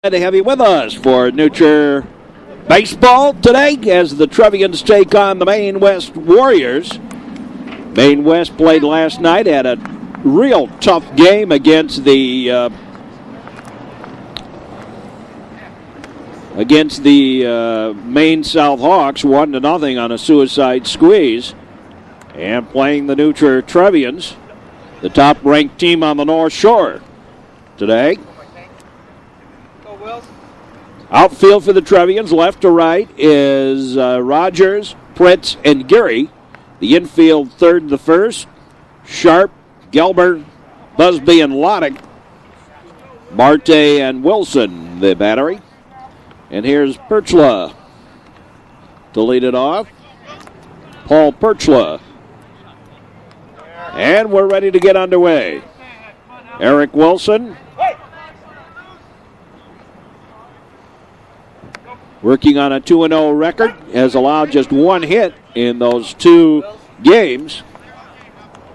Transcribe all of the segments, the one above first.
Glad to have you with us for New Trier baseball today as the Trevians take on the Maine West Warriors. Maine West played last night, had a real tough game against the Maine South Hawks, 1-0 on a suicide squeeze. And playing the New Trier Trevians, the top-ranked team on the North Shore today. Outfield for the Trevians, left to right, is Rogers, Pritz, and Geary. The infield, third to first, Sharp, Gelber, Busby, and Loddick. Marte and Wilson, the battery. And here's Perchla to lead it off. Paul Perchla. And we're ready to get underway. Eric Wilson working on a 2-0 record, has allowed just one hit in those two games.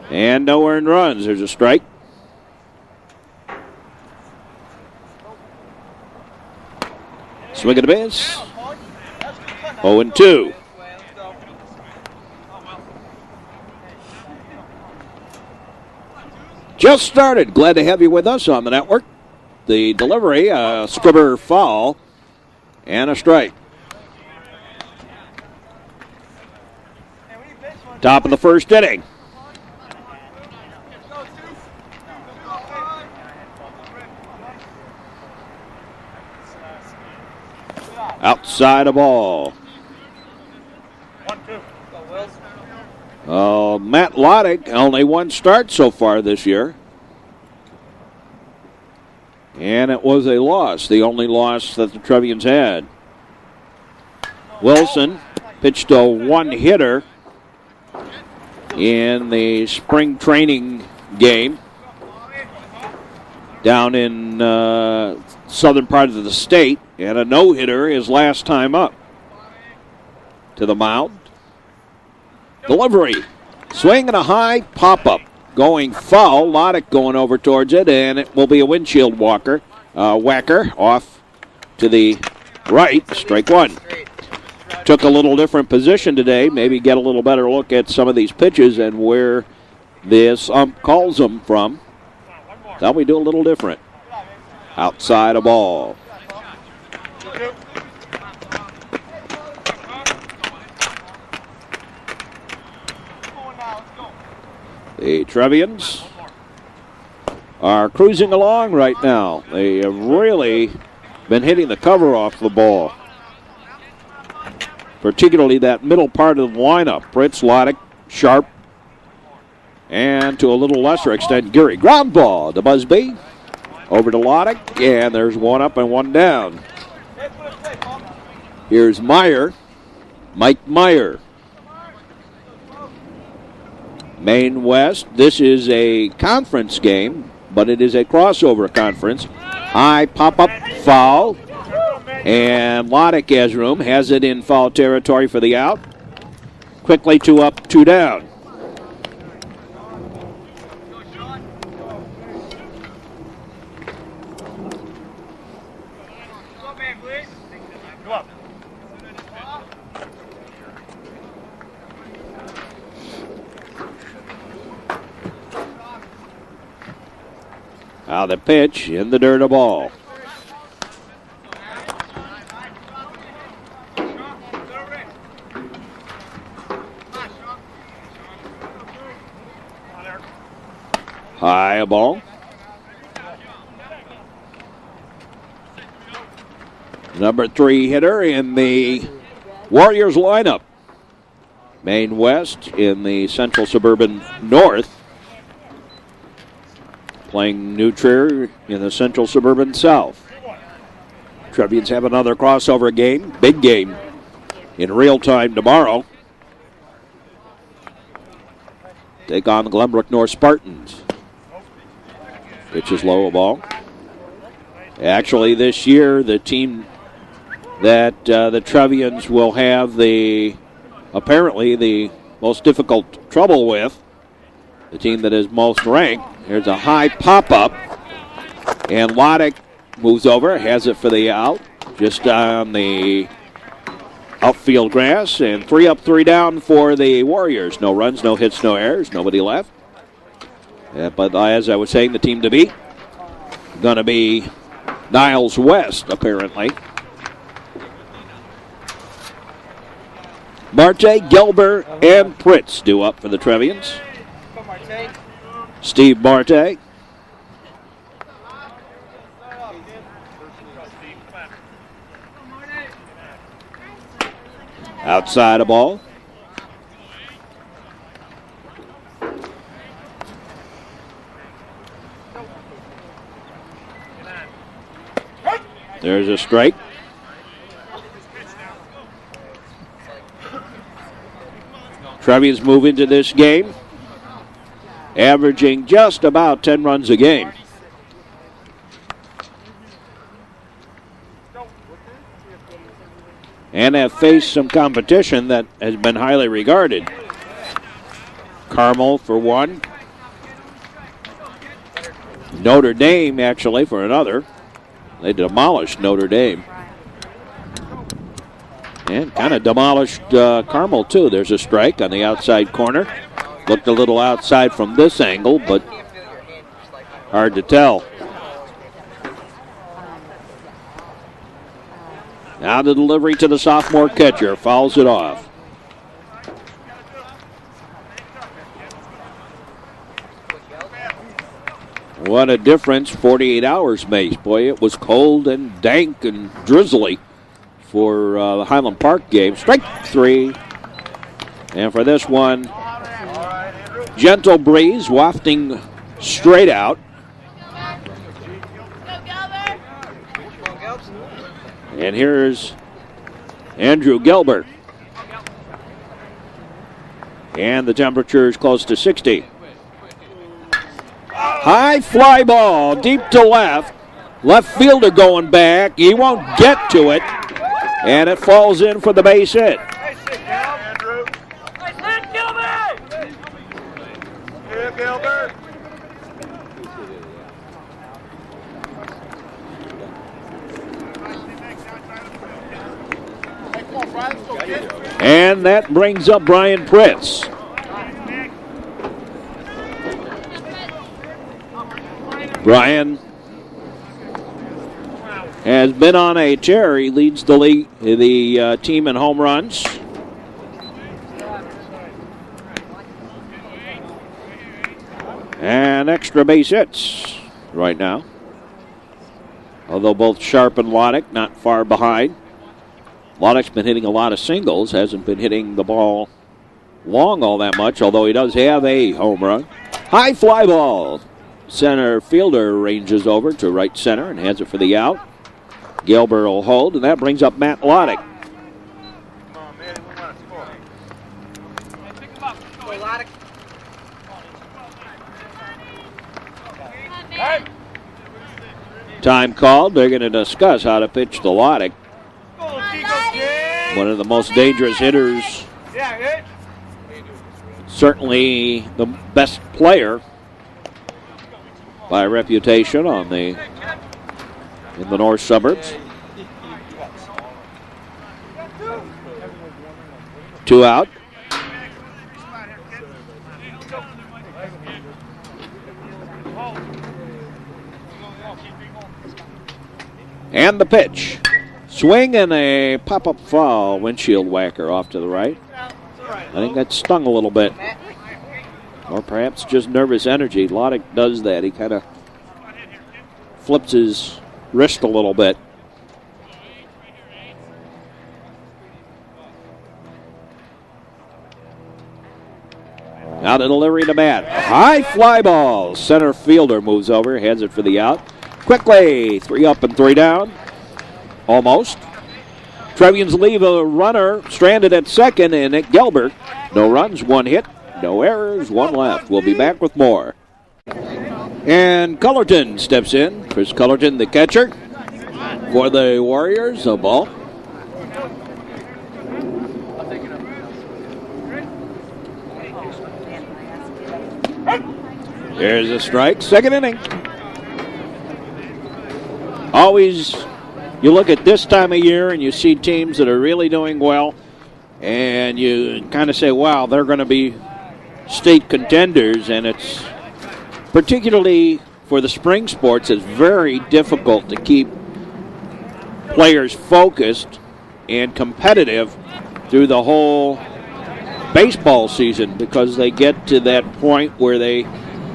And no earned runs. There's a strike. Swing and a miss. 0-2. Just started. Glad to have you with us on the network. The delivery, a scribber foul. And a strike. Top of the first inning. Outside a ball. Matt Loddick, only one start so far this year. And it was a loss, the only loss that the Trevians had. Wilson pitched a one-hitter in the spring training game down in southern part of the state, and a no-hitter his last time up. To the mound. Delivery. Swing and a high pop-up. Going foul, Loddick going over towards it, and it will be a windshield whacker off to the right, strike one. Took a little different position today, maybe get a little better look at some of these pitches and where this ump calls them from. Thought we'd do a little different. Outside a ball. The Trevians are cruising along right now. They have really been hitting the cover off the ball. Particularly that middle part of the lineup. Pritz, Loddick, Sharp, and to a little lesser extent, Geary. Ground ball to Busby. Over to Loddick, and there's one up and one down. Here's Meyer. Mike Meyer. Maine West, this is a conference game, but it is a crossover conference. High pop-up foul, and Loddick has room, has it in foul territory for the out. Quickly 2 up, 2 down. Now the pitch in the dirt, a ball. High a ball. Number 3 hitter in the Warriors lineup. Maine West in the Central Suburban North. Playing New Trier in the Central Suburban South. Trevians have another crossover game, big game, in real time tomorrow. Take on the Glenbrook North Spartans. Pitch is low, a ball. Actually, this year, the team that the Trevians will have apparently the most difficult trouble with, the team that is most ranked. There's a high pop-up, and Loddick moves over, has it for the out, just on the outfield grass, and 3 up, 3 down for the Warriors. No runs, no hits, no errors, nobody left. But as I was saying, the team to beat going to be Niles West, apparently. Marte, Gelber, and Pritz due up for the Trevians. Steve Marte. Outside a ball. There's a strike. Trevians move into this game, averaging just about 10 runs a game. And have faced some competition that has been highly regarded. Carmel for one. Notre Dame, actually, for another. They demolished Notre Dame. And kind of demolished Carmel, too. There's a strike on the outside corner. Looked a little outside from this angle, but hard to tell. Now the delivery to the sophomore catcher. Fouls it off. What a difference 48 hours makes. Boy, it was cold and dank and drizzly for the Highland Park game. Strike 3. And for this one, gentle breeze wafting straight out. And here's Andrew Gelber. And the temperature is close to 60. High fly ball, deep to left. Left fielder going back. He won't get to it. And it falls in for the base hit. And that brings up Brian Pritz. Brian has been on a tear. He leads the league, the team in home runs. And extra base hits right now. Although both Sharp and Loddick not far behind. Loddick's been hitting a lot of singles, hasn't been hitting the ball long all that much, although he does have a home run. High fly ball. Center fielder ranges over to right center and hands it for the out. Gelber will hold, and that brings up Matt Loddick. Time called. They're going to discuss how to pitch to Loddick. One of the most dangerous hitters. Certainly the best player by reputation in the north suburbs. 2 out. And the pitch. Swing and a pop-up foul. Windshield whacker off to the right. I think that stung a little bit. Or perhaps just nervous energy. Loddick does that. He kind of flips his wrist a little bit. Now the delivery to bat. High fly ball. Center fielder moves over, hands it for the out. Quickly, 3 up and 3 down. Almost. Trevians leave a runner stranded at second, and Nick Gelber. No runs, 1 hit. No errors, 1 left. We'll be back with more. And Cullerton steps in. Chris Cullerton, the catcher for the Warriors. A ball. There's a strike. Second inning. always, you look at this time of year and you see teams that are really doing well, and you kind of say, wow, they're going to be state contenders, and it's particularly for the spring sports, it's very difficult to keep players focused and competitive through the whole baseball season, because they get to that point where they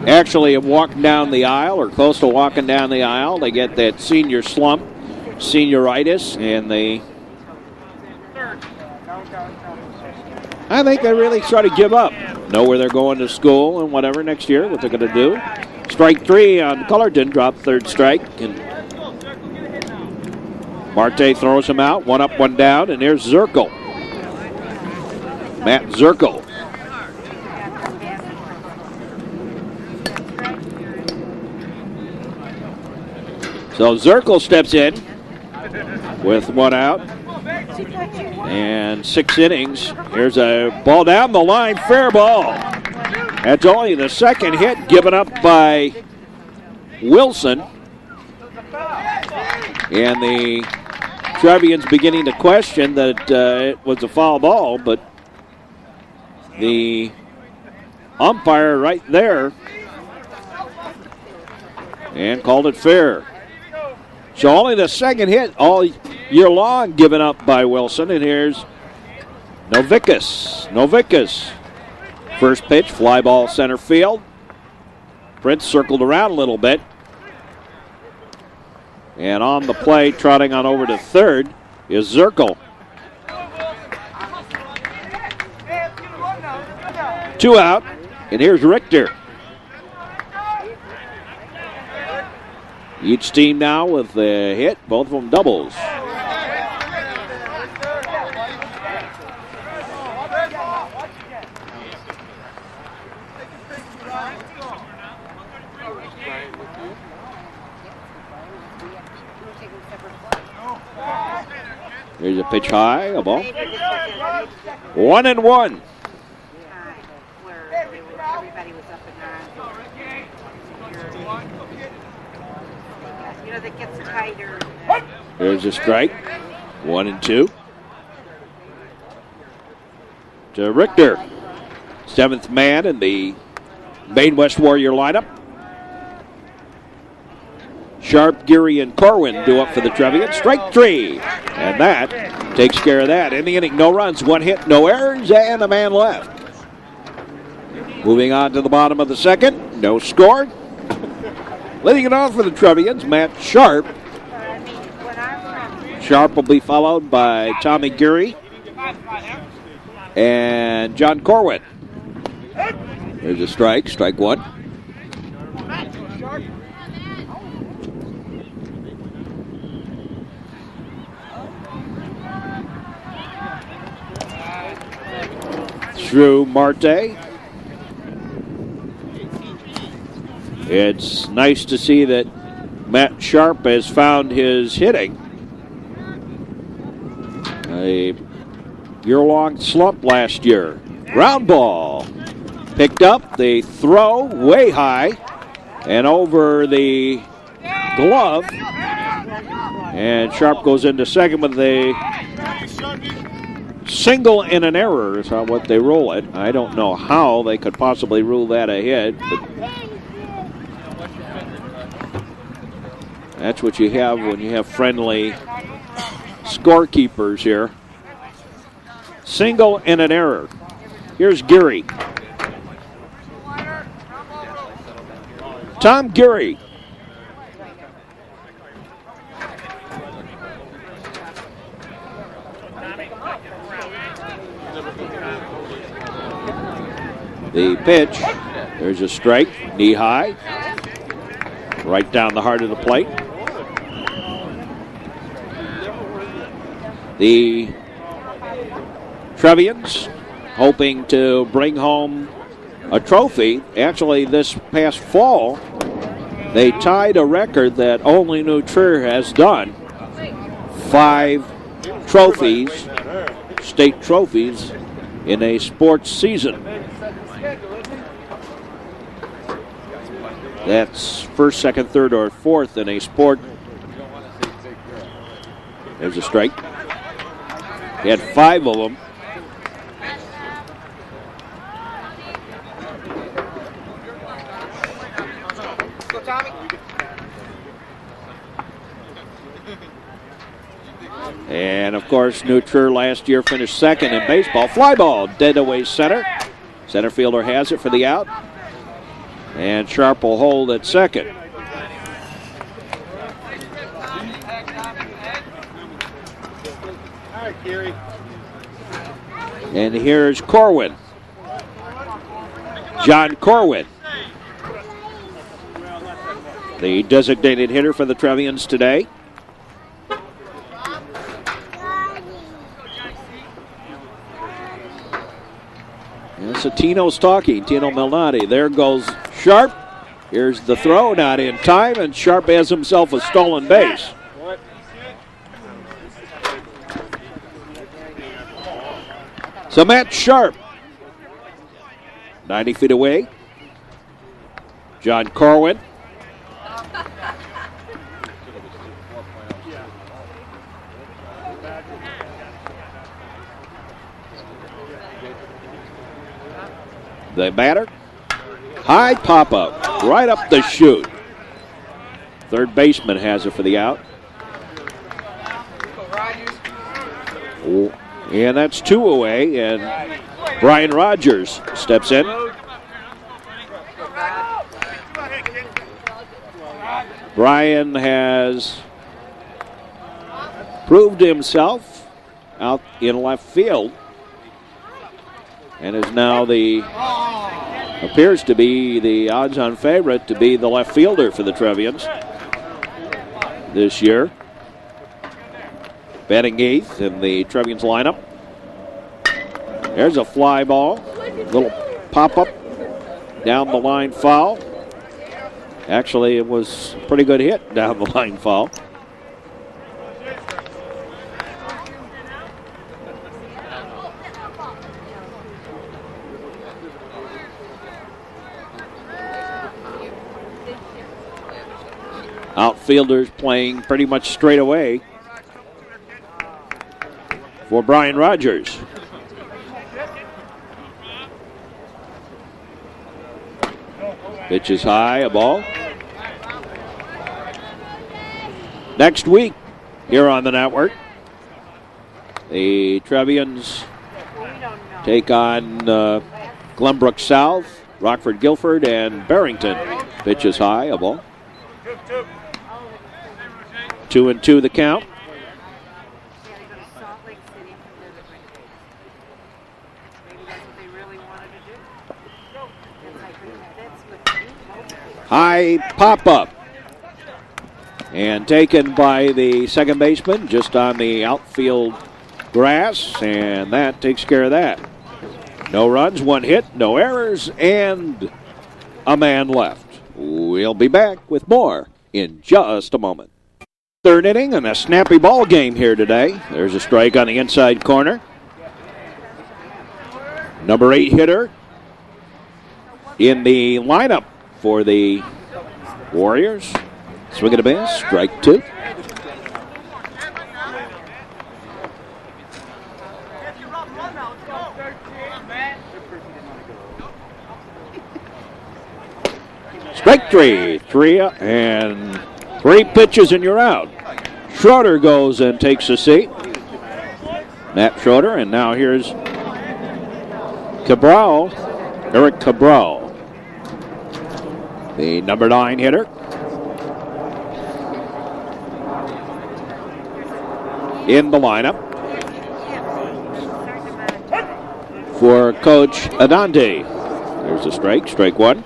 actually have walked down the aisle or close to walking down the aisle. They get that senior slump, senioritis, and I think they really sort of give up. Know where they're going to school and whatever next year, what they're going to do. Strike 3 on Cullerton, drop third strike. And Marte throws him out, 1 up, 1 down, and here's Zirkle. Matt Zirkle. So Zirkle steps in with 1 out and 6 innings. Here's a ball down the line, fair ball. That's only the second hit given up by Wilson. And the Trevians beginning to question that it was a foul ball, but the umpire right there and called it fair. So only the second hit all year long given up by Wilson. And here's Novickas. First pitch, fly ball center field. Prince circled around a little bit. And on the play, trotting on over to third, is Zirkle. 2 out, and here's Richter. Each team now with a hit, both of them doubles. Here's a pitch high, a ball. 1-1. Everybody was up and on. That gets tighter. There's a strike. 1-2. To Richter. 7th man in the Maine West Warrior lineup. Sharp, Geary, and Corwin do up for the Trevians. Strike 3. And that takes care of that. In the inning, no runs, 1 hit, no errors, and a man left. Moving on to the bottom of the second. No score. Leading it off for the Trevians, Matt Sharp. Sharp will be followed by Tommy Geary and John Corwin. There's a strike, strike 1. Through Marte. It's nice to see that Matt Sharp has found his hitting. A year-long slump last year. Ground ball. Picked up, the throw way high and over the glove. And Sharp goes into second with a single and an error is how what they rule it. I don't know how they could possibly rule that a hit, but that's what you have when you have friendly scorekeepers here. Single and an error. Here's Geary. Tom Geary. The pitch, there's a strike, knee high, right down the heart of the plate. The Trevians hoping to bring home a trophy. Actually, this past fall, they tied a record that only New Trier has done. 5 trophies, state trophies, in a sports season. That's first, second, third, or fourth in a sport There's a strike. He had 5 of them. Go, Tommy. And, of course, New Trier last year finished second in baseball. Fly ball, dead away center. Center fielder has it for the out. And Sharp will hold at second. All right, Gary. And here's Corwin. John Corwin, the designated hitter for the Trevians today. And so Tino's talking, Tino Malnati. There goes Sharp. Here's the throw, not in time, and Sharp has himself a stolen base. So Matt Sharp, 90 feet away. John Corwin. The batter. High pop-up, right up the chute. Third baseman has it for the out. And that's 2 away, and Brian Rogers steps in. Brian has proved himself out in left field and is now appears to be the odds-on favorite to be the left fielder for the Trevians this year. Batting 8th in the Trevians lineup. There's a fly ball. Little pop-up down the line foul. Actually, it was a pretty good hit down the line foul. Outfielders playing pretty much straight away for Brian Rogers. Pitch is high, a ball. Next week, here on the network, the Trevians take on Glenbrook South, Rockford Guilford, and Barrington. Pitch is high, a ball. 2-2 the count. High pop-up. And taken by the second baseman just on the outfield grass, and that takes care of that. No runs, 1 hit, no errors, and a man left. We'll be back with more in just a moment. Third inning and a snappy ball game here today. There's a strike on the inside corner. Number 8 hitter in the lineup for the Warriors. Swing and a miss, strike 2. Strike 3. 3 and 3 pitches and you're out. Schroeder goes and takes a seat. Matt Schroeder, and now here's Cabral, Eric Cabral, the number 9 hitter. In the lineup for Coach Adante. There's a strike, strike 1.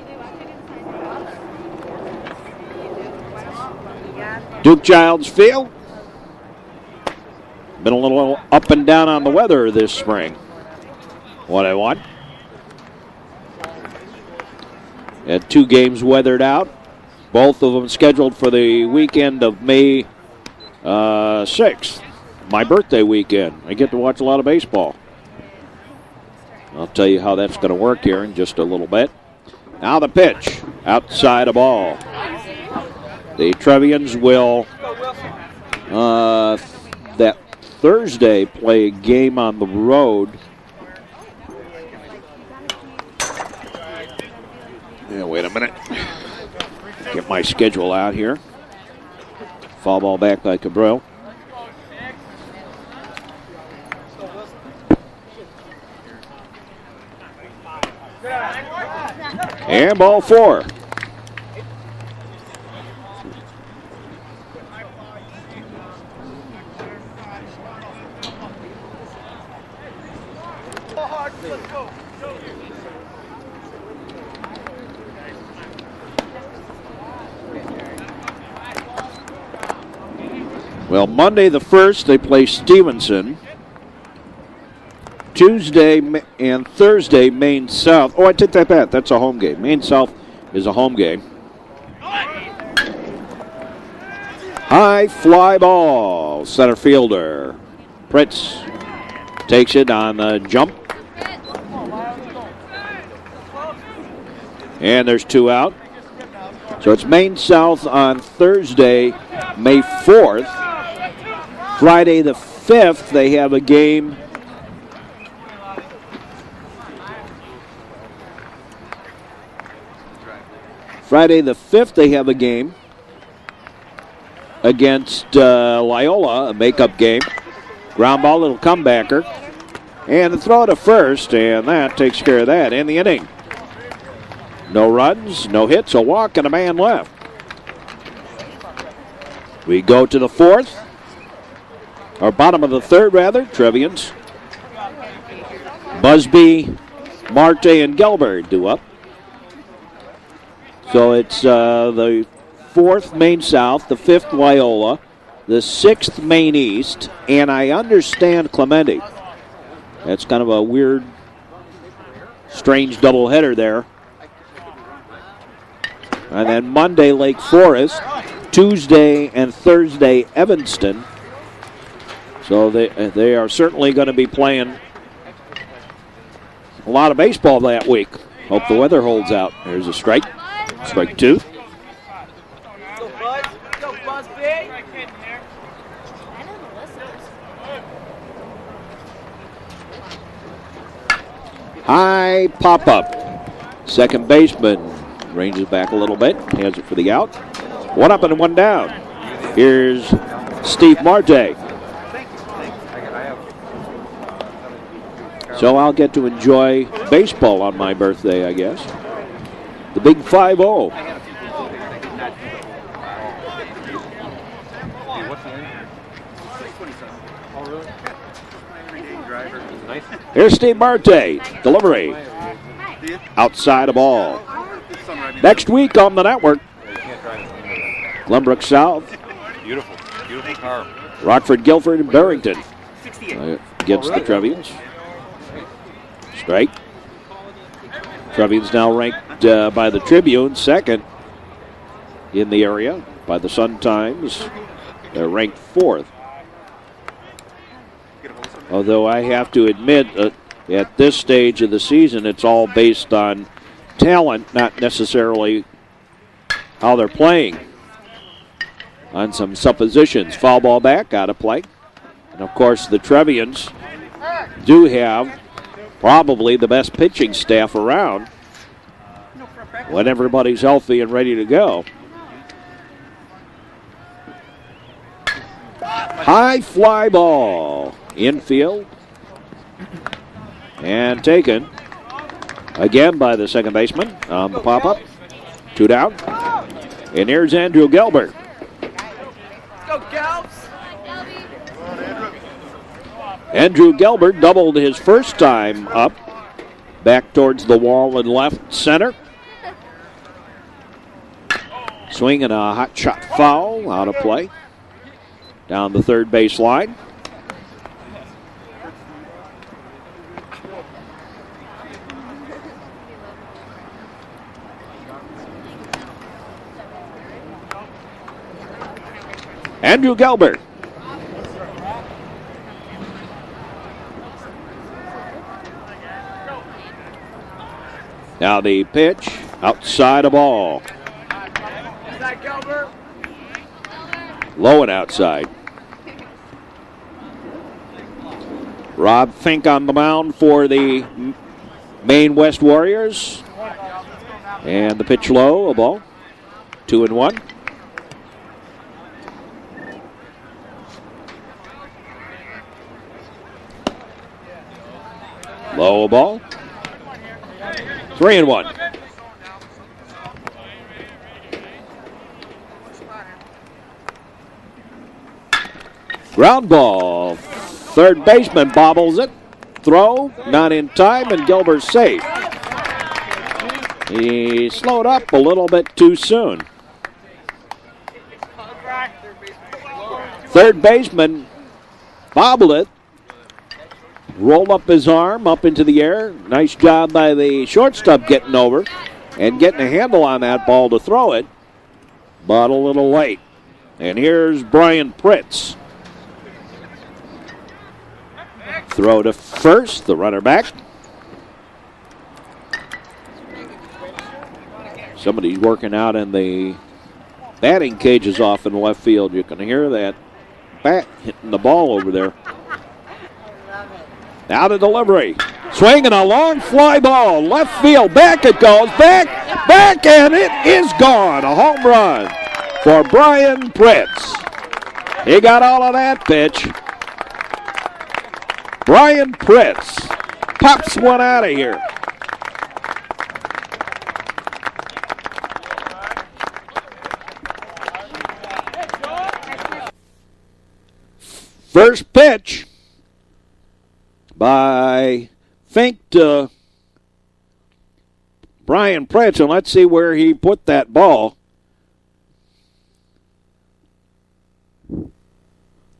Duke Childs Field. Been a little up and down on the weather this spring. What I want. Had 2 games weathered out. Both of them scheduled for the weekend of May 6th. My birthday weekend. I get to watch a lot of baseball. I'll tell you how that's going to work here in just a little bit. Now the pitch. Outside a ball. The Trevians will that Thursday play a game on the road. Yeah, wait a minute. Get my schedule out here. Foul ball back by Cabral. And ball 4. Well, Monday the 1st, they play Stevenson. Tuesday and Thursday, Maine South. Oh, I take that back. That's a home game. Maine South is a home game. High fly ball. Center fielder Pritz takes it on the jump. And there's 2 out. So it's Maine South on Thursday, May 4th. Friday the 5th, they have a game. Friday the 5th, they have a game against Loyola, a makeup game. Ground ball, little comebacker. And a throw to first, and that takes care of that in the inning. No runs, no hits, a walk, and a man left. We go to the 4th. Or bottom of the 3rd, rather. Trevians. Busby, Marte, and Gelbert do up. So it's the 4th Maine South, the 5th Loyola, the 6th Maine East, and I understand Clemente. That's kind of a weird, strange doubleheader there. And then Monday, Lake Forest. Tuesday and Thursday, Evanston. So they are certainly going to be playing a lot of baseball that week. Hope the weather holds out. There's a strike. Strike 2. High pop-up. Second baseman ranges back a little bit. Hands it for the out. 1 up and 1 down. Here's Steve Marte. So I'll get to enjoy baseball on my birthday, I guess. The big 5-0. Here's Steve Marte. Delivery. Outside a ball. Next week on the network. Glenbrook South. Beautiful car. Rockford, Guilford, and Barrington against the Trevians. Strike. Trevians now ranked by the Tribune second in the area. By the Sun-Times, they're ranked 4th. Although I have to admit, at this stage of the season, it's all based on talent, not necessarily how they're playing. On some suppositions. Foul ball back, out of play. And of course, the Trevians do have probably the best pitching staff around when everybody's healthy and ready to go. High fly ball. Infield. And taken again by the second baseman on the pop-up. 2 down. And here's Andrew Gelbert. Andrew Gelbert doubled his first time up. Back towards the wall in left center. Swinging a hot shot foul, out of play. Down the third base line. Andrew Gelbert. Now the pitch, outside a ball. Low and outside. Rob Fink on the mound for the Maine West Warriors. And the pitch low, a ball. 2-1. Low, a ball. 3-1. Ground ball. Third baseman bobbles it. Throw, not in time, and Gilbert's safe. He slowed up a little bit too soon. Third baseman bobbled it. Rolled up his arm up into the air. Nice job by the shortstop getting over and getting a handle on that ball to throw it, but a little late. And here's Brian Pritz. Throw to first, the runner back. Somebody's working out in the batting cages off in left field. You can hear that bat hitting the ball over there. Now the delivery. Swinging a long fly ball. Left field. Back it goes. Back, and it is gone. A home run for Brian Pritz. He got all of that pitch. Brian Pritz pops one out of here. First pitch by Fink to Brian Pritz, and let's see where he put that ball.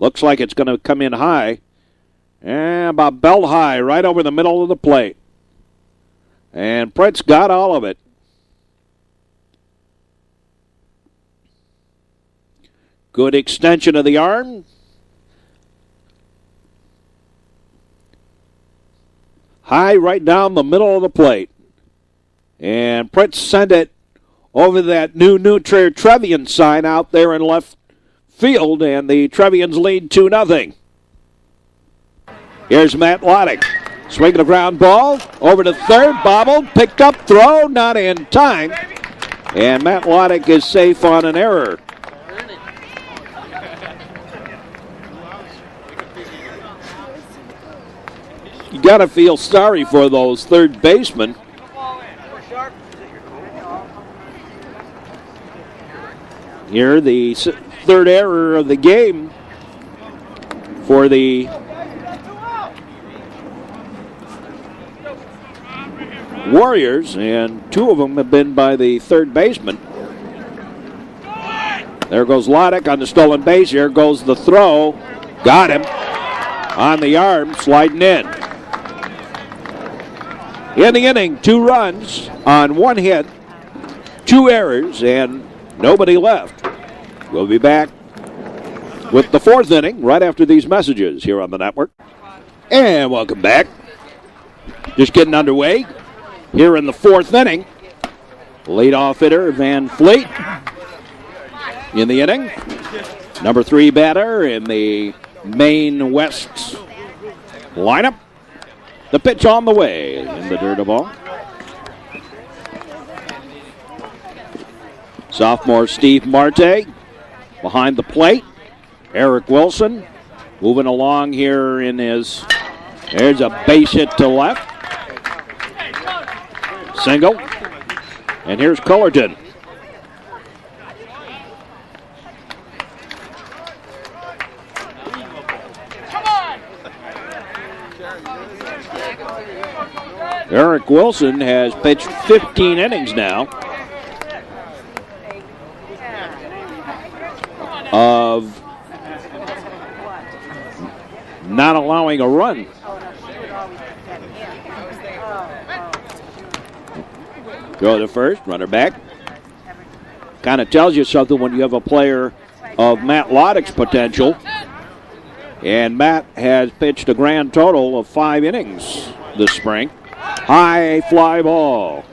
Looks like it's going to come in high. About belt high, right over the middle of the plate. And Pritz got all of it. Good extension of the arm. High right down the middle of the plate. And Pritz sent it over that new Trier Trevians sign out there in left field, and the Trevians lead 2-0. Here's Matt Loddick. Swinging a ground ball. Over to third. Bobbled. Picked up. Throw. Not in time. And Matt Loddick is safe on an error. You got to feel sorry for those third basemen. Here, the third error of the game for the Warriors, and two of them have been by the third baseman. There goes Loddick on the stolen base. Here goes the throw. Got him on the arm, sliding in. In the inning, 2 runs on 1 hit, 2 errors, and nobody left. We'll be back with the 4th inning right after these messages here on the network. And welcome back. Just getting underway here in the 4th inning. Leadoff hitter Van Fleet in the inning. Number 3 batter in the Maine West lineup. The pitch on the way in the dirt ball. Sophomore Steve Marte behind the plate. Eric Wilson moving along here in his. There's a base hit to left. Single. And here's Cullerton. Eric Wilson has pitched 15 innings now of not allowing a run. Go to first, runner back. Kind of tells you something when you have a player of Matt Loddick's potential. And Matt has pitched a grand total of 5 innings this spring. High fly ball.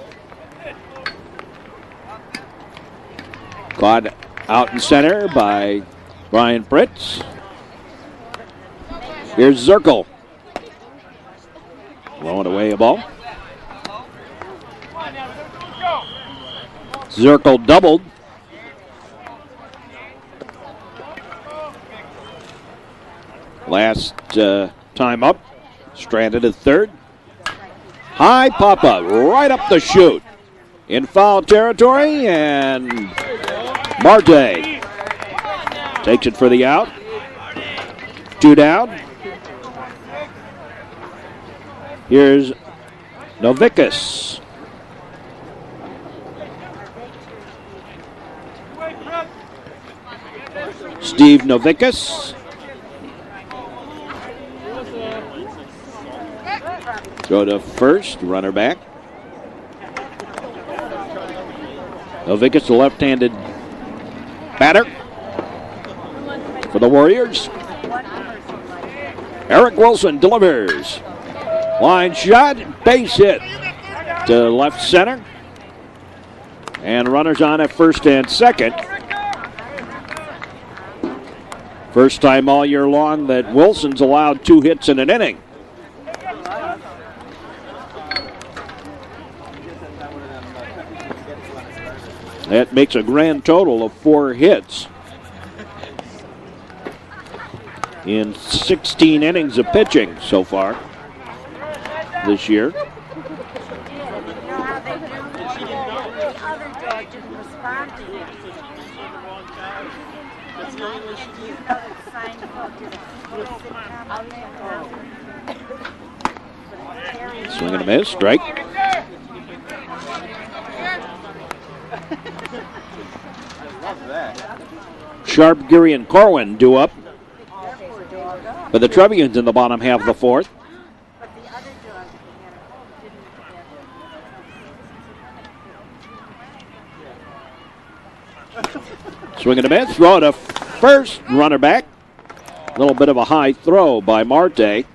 Caught out in center by Brian Pritz. Here's Zirkle. Throwing away a ball. Zirkle doubled. Last time up. Stranded at third. High pop-up right up the chute. In foul territory, and Marte takes it for the out. 2 down. Here's Novickus. Steve Novickus. Throw to first, runner back. Novickus, the left-handed batter for the Warriors. Eric Wilson delivers. Line shot, base hit to left center. And runners on at first and second. First time all year long that Wilson's allowed 2 hits in an inning. That makes a grand total of 4 hits in 16 innings of pitching so far this year. You know how they do? The other dog didn't respond to him. And you know that Seinfeld did a Swing and a miss, strike. Sharp, Geary, and Corwin due up for the Trevians in the bottom half of the fourth. But the other dog didn't. Swing and a miss, throw to first, runner back. A little bit of a high throw by Marte.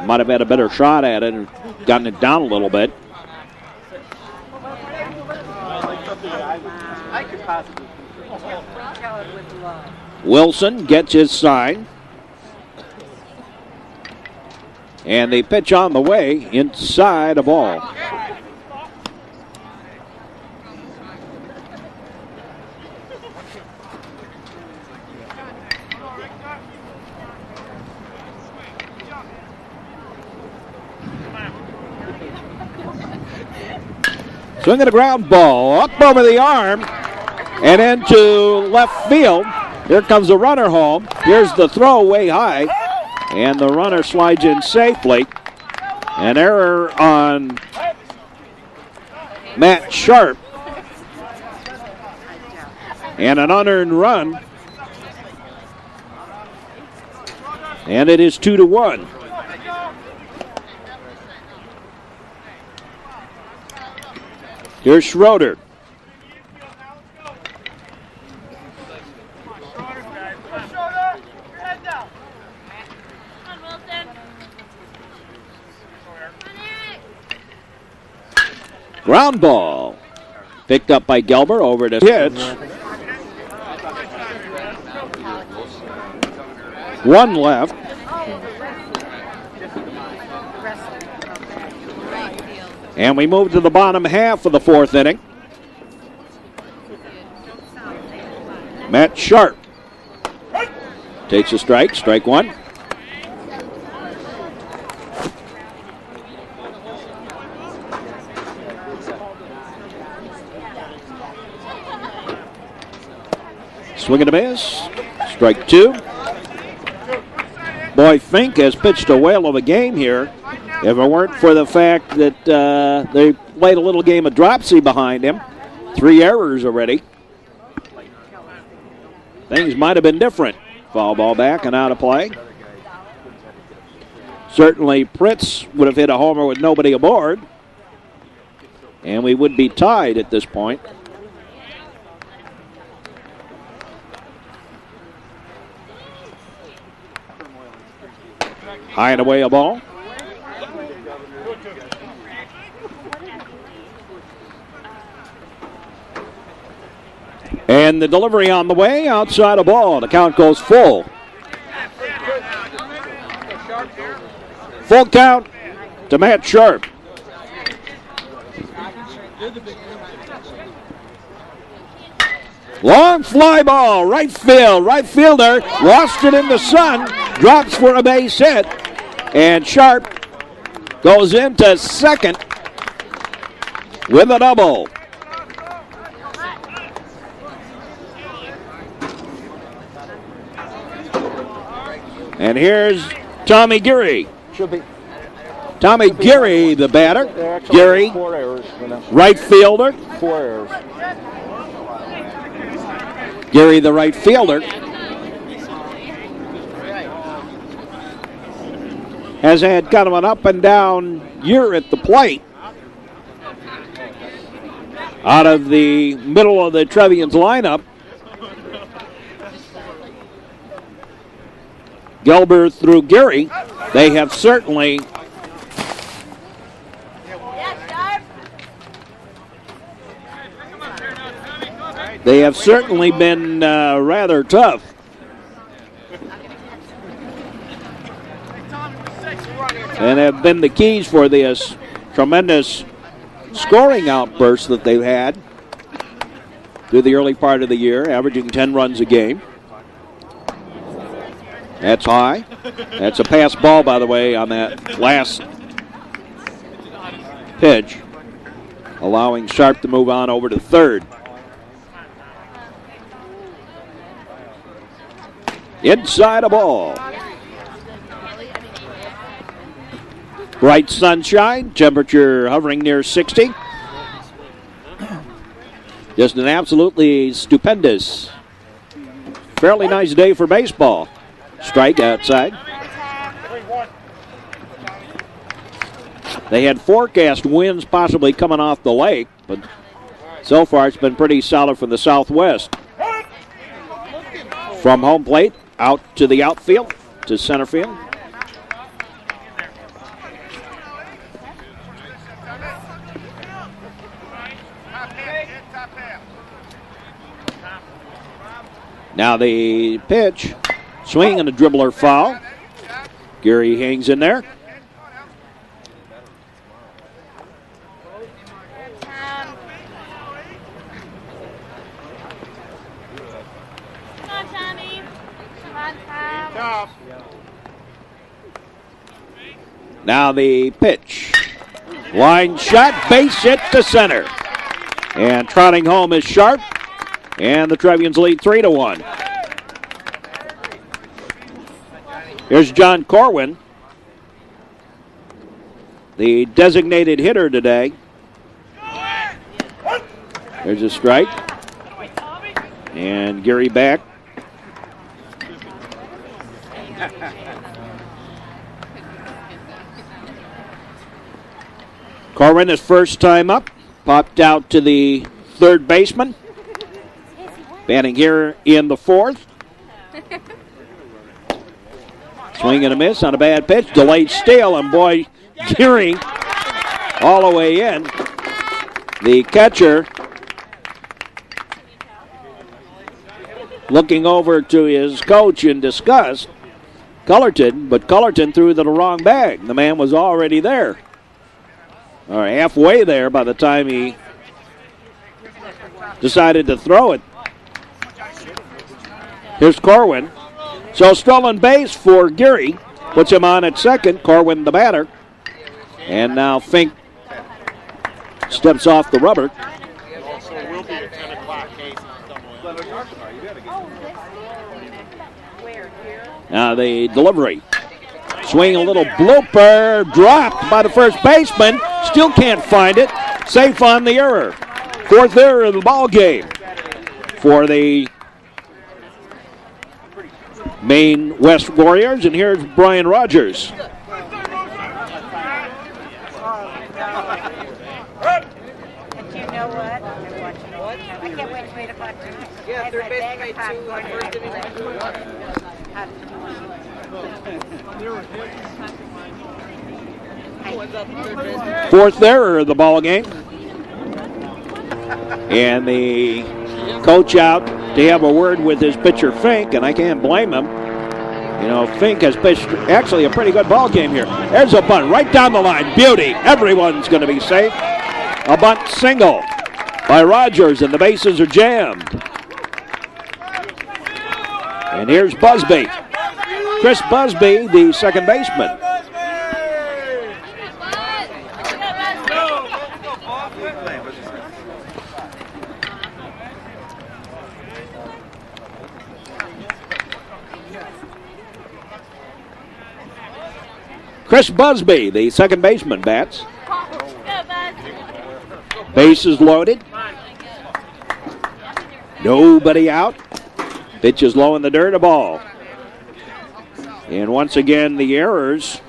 Might have had a better shot at it and gotten it down a little bit. I could possibly. Wilson gets his sign. And they pitch on the way inside a ball. Swing at a ground ball up over the arm and into left field. Here comes the runner home. Here's the throw way high, and the runner slides in safely. An error on Matt Sharp, and an unearned run, and it is 2-1. Here's Schroeder. Ground ball. Picked up by Gelber over to pitch. 1 left. And we move to the bottom half of the fourth inning. Matt Sharp takes a strike, strike 1. Swing and a miss, strike 2. Boy, Fink has pitched a whale of a game here. If it weren't for the fact that they played a little game of dropsy behind him, 3 errors already, things might have been different. Foul ball back and out of play. Certainly Pritz would have hit a homer with nobody aboard, and we would be tied at this point. High and away a ball. And the delivery on the way, outside a ball. The count goes full. Full count to Matt Sharp. Long fly ball, right field. Right fielder lost it in the sun, drops for a base hit, and Sharp goes into second with a double. And here's Tommy Geary. Tommy Geary, the batter. Geary, right fielder. 4 errors. Geary, the right fielder, has had kind of an up and down year at the plate. Out of the middle of the Trevians lineup, Gilbert through Geary, they have certainly been rather tough. And have been the keys for this tremendous scoring outburst that they've had through the early part of the year, averaging 10 runs a game. That's high. That's a pass ball, by the way, on that last pitch, allowing Sharp to move on over to third. Inside a ball. Bright sunshine, temperature hovering near 60. Just an absolutely stupendous, fairly nice day for baseball. Strike outside. They had forecast winds possibly coming off the lake, but so far it's been pretty solid from the southwest. From home plate, out to the outfield, to center field. Now the pitch, swing and a dribbler foul. Geary hangs in there. Now the pitch. Line shot, base hit to center. And trotting home is Sharp. And the Trevians lead 3-1. Here's John Corwin, the designated hitter today. There's a strike. And Geary back. Corwin, his first time up, popped out to the third baseman. Batting here in the fourth. Swing and a miss on a bad pitch. Delayed steal, and boy, Geary all the way in. The catcher looking over to his coach in disgust, Cullerton, but Cullerton threw the wrong bag. The man was already there. Or halfway there by the time he decided to throw it. Here's Corwin. So stolen base for Geary. Puts him on at second. Corwin the batter. And now Fink steps off the rubber. Now the delivery. Swing a little blooper. Dropped by the first baseman. Still can't find it. Safe on the error. Fourth error of the ball game for the Maine West Warriors, and here's Brian Rogers. But you know what? I can't wait for 8 o'clock tonight. Yeah, third base made 2 first division. Fourth error of the ball game. And the coach out to have a word with his pitcher Fink, and I can't blame him. You know, Fink has pitched actually a pretty good ball game here. There's a bunt right down the line. Beauty. Everyone's going to be safe. A bunt single by Rogers, and the bases are jammed. And here's Busby. Chris Busby, the second baseman. Chris Busby, the second baseman, bats. Bases loaded. Nobody out. Pitch is low in the dirt, a ball. And once again, the errors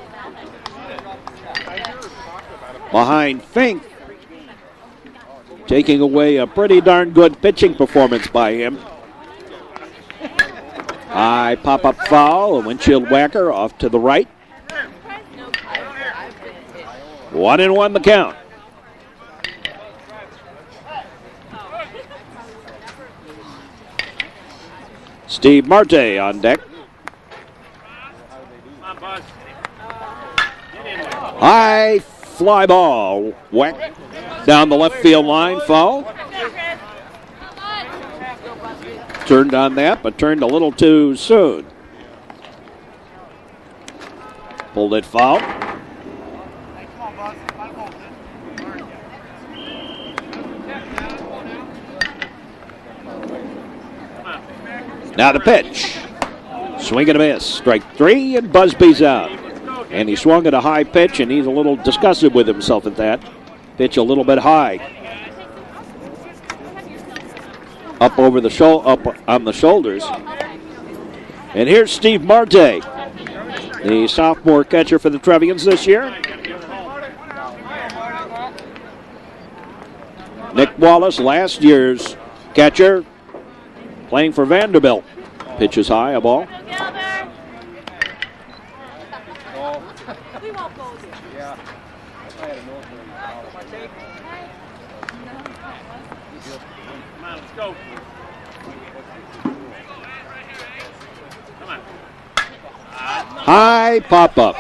behind Fink, taking away a pretty darn good pitching performance by him. High pop-up foul, a windshield whacker off to the right. 1-1 the count. Steve Marte on deck. High fly ball. Whack down the left field line. Foul. Turned on that, but turned a little too soon. Pulled it foul. Now the pitch. Swing and a miss. Strike three, and Busby's out. And he swung at a high pitch, and he's a little disgusted with himself at that. Pitch a little bit high. Up over the up on the shoulders. And here's Steve Marte, the sophomore catcher for the Trevians this year. Nick Wallace, last year's catcher, playing for Vanderbilt. Pitch is high, a ball. High pop-up.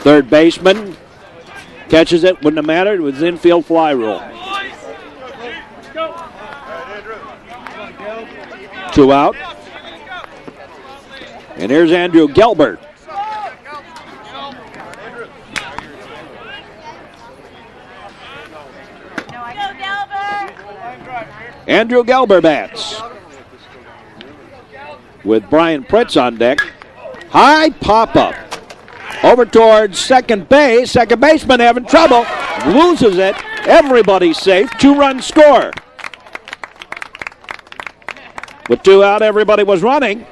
Third baseman catches it. Wouldn't have mattered. It was infield fly rule. 2 out. And here's Andrew Gelbert. Andrew Gelbert bats. With Brian Pritz on deck. High pop-up. Over towards second base. Second baseman having trouble. Loses it. Everybody's safe. 2-run score. With 2 out, everybody was running.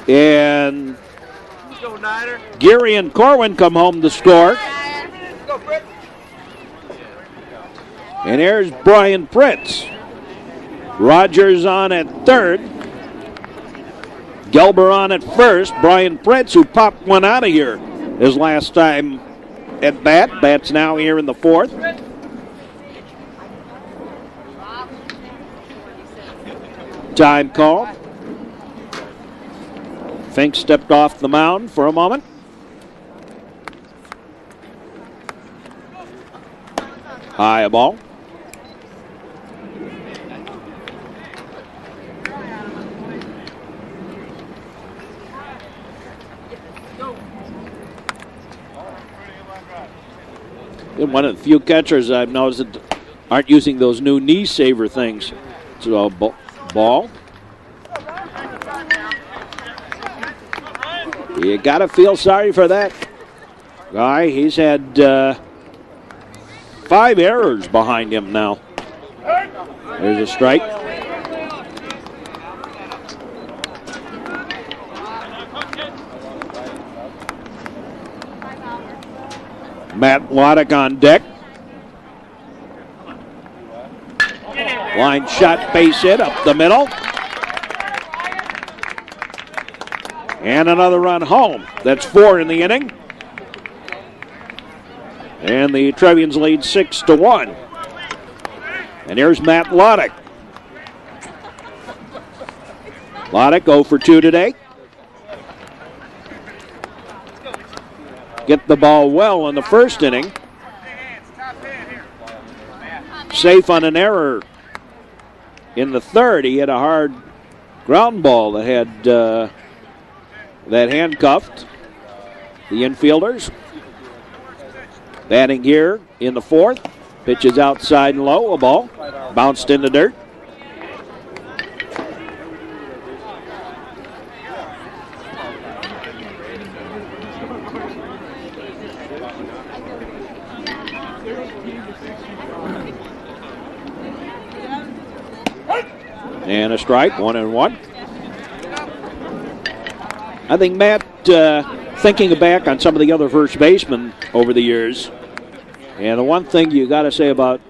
And Geary and Corwin come home to score. And here's Brian Pritz. Rogers on at third. Gelber on at first. Brian Pritz, who popped one out of here his last time at bat. Bats now here in the fourth. Time call. Fink stepped off the mound for a moment. High a ball. One of the few catchers I've noticed that aren't using those new knee saver things. So ball. You got to feel sorry for that guy. He's had 5 errors behind him now. There's a strike. Matt Loddick on deck. Line shot, base hit up the middle. And another run home. That's 4 in the inning. And the Trevians lead 6-1. And here's Matt Loddick. Lodick 0 for 2 today. Get the ball well in the first inning. Safe on an error in the third. He had a hard ground ball that had that handcuffed the infielders. Batting here in the fourth. Pitch is outside and low. A ball bounced in the dirt. And a strike, 1-1. I think Matt, thinking back on some of the other first basemen over the years, and the one thing you got to say about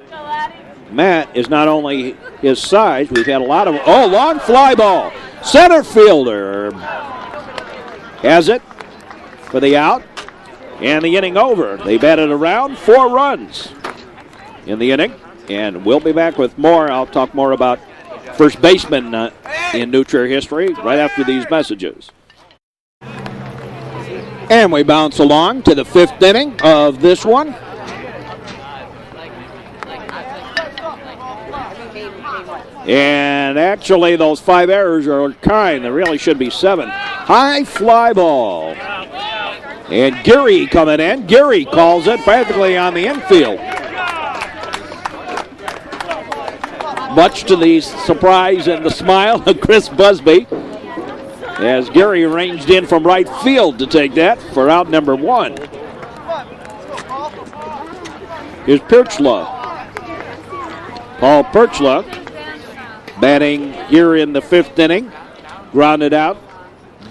Matt is not only his size. We've had a lot of, long fly ball. Center fielder has it for the out, and the inning over. They batted around 4 runs in the inning, and we'll be back with more. I'll talk more about first baseman in New Trier history right after these messages. And we bounce along to the 5th inning of this one. And actually those 5 errors are kind. There really should be 7. High fly ball. And Geary coming in. Geary calls it practically on the infield. Much to the surprise and the smile of Chris Busby, as Geary ranged in from right field to take that for out number 1. Here's Perchla. Paul Perchla batting here in the 5th inning. Grounded out.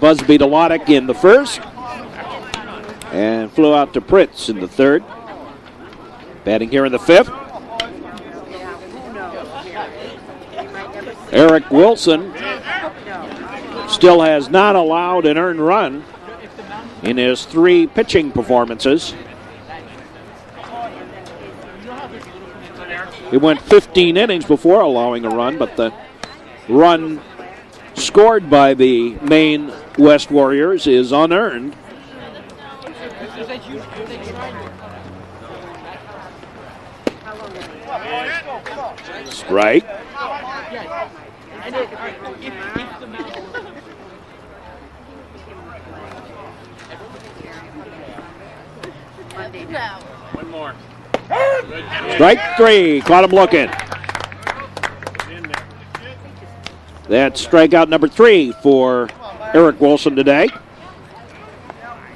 Busby to Lodick in the 1st. And flew out to Pritz in the 3rd. Batting here in the 5th. Eric Wilson still has not allowed an earned run in his 3 pitching performances. He went 15 innings before allowing a run, but the run scored by the Maine West Warriors is unearned. Strike. One more. Strike 3. Caught him looking. That's strikeout number 3 for Eric Wilson today.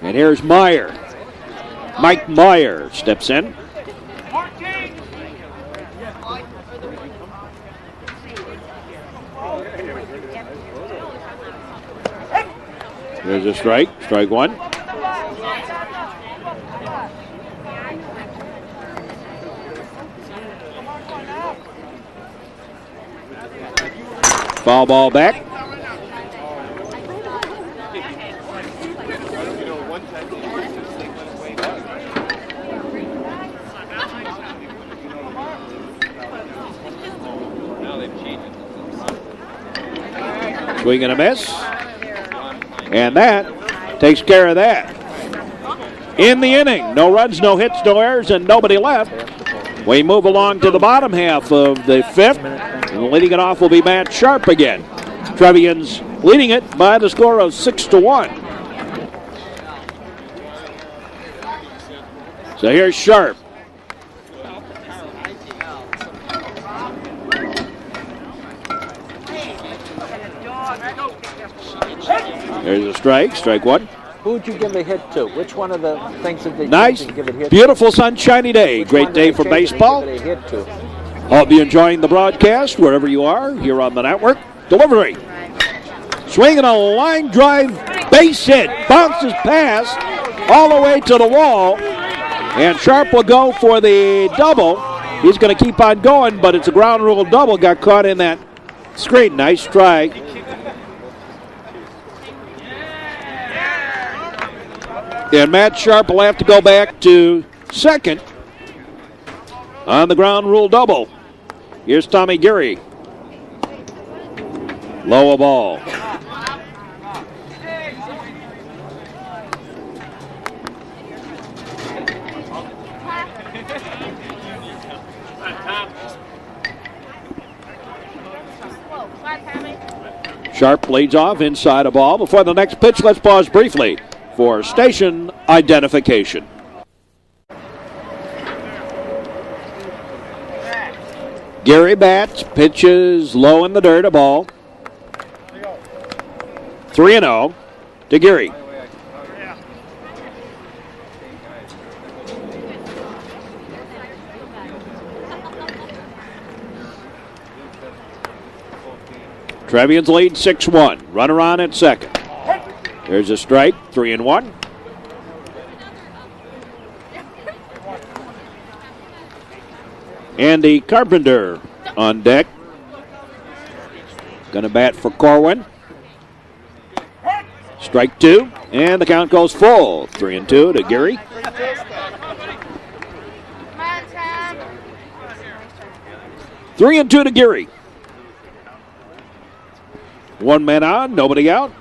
And here's Meyer. Mike Meyer steps in. There's a strike. Strike 1. Foul ball back. Swing and a miss. And that takes care of that. In the inning, no runs, no hits, no errors, and nobody left. We move along to the bottom half of the 5th. And leading it off will be Matt Sharp again. Trevians leading it by the score of 6-1. So here's Sharp. There's a strike. Strike 1. Who would you give a hit to? Which one of the things that they Nice, give a hit beautiful, sunshiny day. Which Great one day did for they change baseball. and give it a hit to? Hope you're enjoying the broadcast wherever you are here on the network. Delivery. Swinging a line drive base hit. Bounces past all the way to the wall. And Sharp will go for the double. He's going to keep on going, but it's a ground rule double. Got caught in that screen. Nice strike. And Matt Sharp will have to go back to second on the ground rule double. Here's Tommy Geary. Low a ball. Sharp leads off inside a ball. Before the next pitch, let's pause briefly for station identification. Gary bats, pitches low in the dirt, a ball. 3-0 to Gary. Trevians lead 6-1. Runner on at second. There's a strike, 3-1. Andy Carpenter on deck. Going to bat for Corwin. Strike two, and the count goes full. 3-2 to Gary. Come on, Tom. 3-2 to Gary. One man on, nobody out.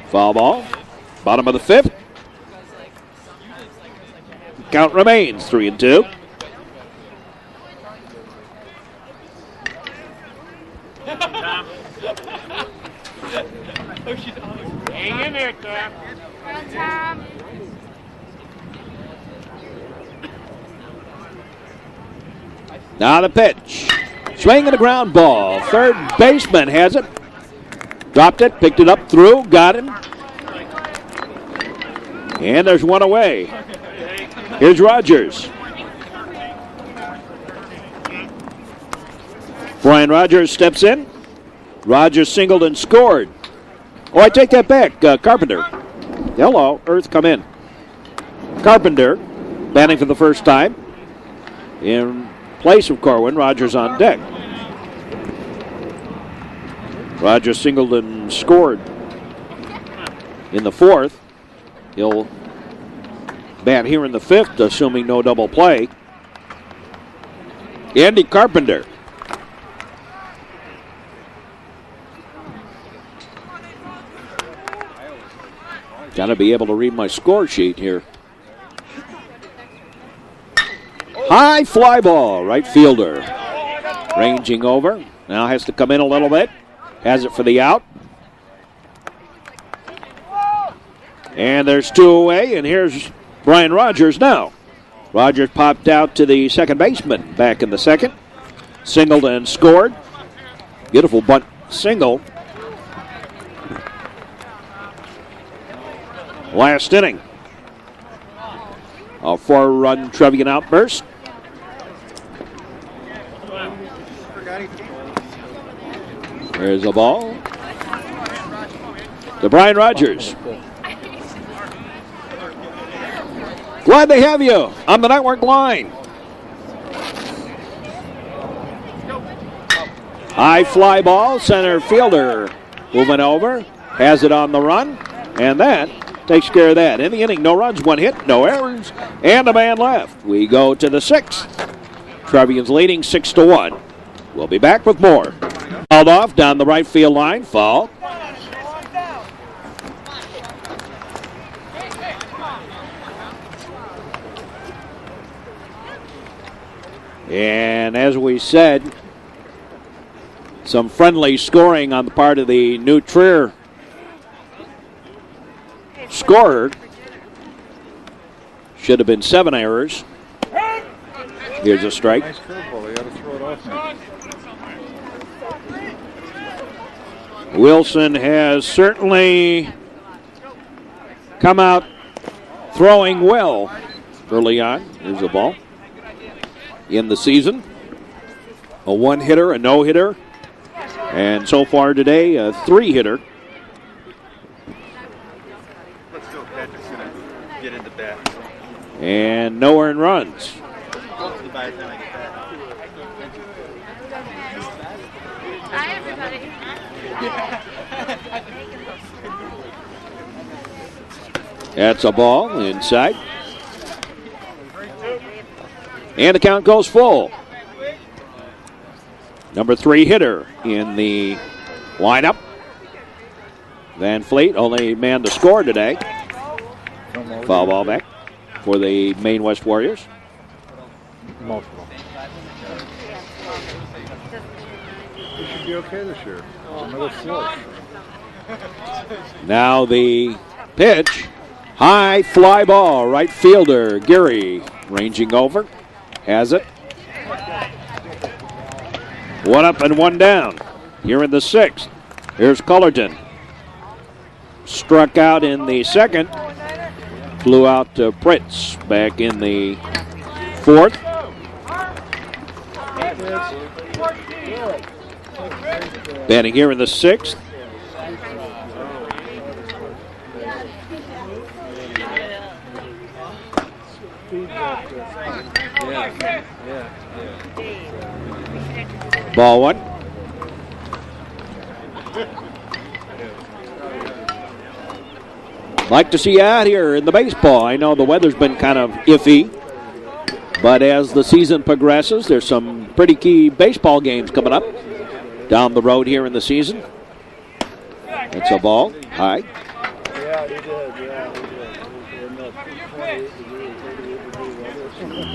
Foul ball. Bottom of the fifth. Count remains 3-2. Hang in there, Tom. Come on, Tom. Now the pitch. Swing and a ground ball. Third baseman has it. Dropped it, picked it up through, got him. And there's one away. Here's Rogers. Brian Rogers steps in. Rogers singled and scored. Oh, I take that back. Carpenter. Hello, Earth, come in. Carpenter batting for the first time. In place of Corwin, Rogers on deck. Rogers singled and scored in the fourth. He'll bat here in the fifth, assuming no double play. Andy Carpenter. Got to be able to read my score sheet here. High fly ball, right fielder. Ranging over. Now has to come in a little bit. Has it for the out. And there's two away, and here's Brian Rogers now. Rogers popped out to the second baseman back in the second. Singled and scored. Beautiful bunt single. Last inning. A 4-run Trevian outburst. There's a ball to Brian Rogers. Glad they have you on the network line. High fly ball, center fielder moving over, has it on the run, and that takes care of that. In the inning, no runs, one hit, no errors, and a man left. We go to the sixth. Trevians leading 6-1. We'll be back with more. Fouled off down the right field line, foul. And as we said, some friendly scoring on the part of the new Trier scorer. Should have been 7 errors. Here's a strike. Nice curveball. They got to throw it off now. Wilson has certainly come out throwing well early on. Here's the ball. In the season, a one-hitter, a no-hitter, and so far today, a three-hitter. Let's go. Patrick's going to get into bat. And no earned runs. Hopefully by the time I get back. Hi, everybody. That's a ball inside. And the count goes full. Number 3 hitter in the lineup. Van Fleet, only man to score today. Foul ball back for the Maine West Warriors. Multiple. We should be okay this year. Another flush. Now the pitch. High fly ball. Right fielder Geary ranging over. Has it. One up and one down. Here in the sixth. Here's Cullerton. Struck out in the second. Flew out to Pritz back in the fourth. Batting here in the sixth. Ball one. Like to see you out here in the baseball. I know the weather's been kind of iffy, but as the season progresses, there's some pretty key baseball games coming up down the road here in the season. It's a ball. High.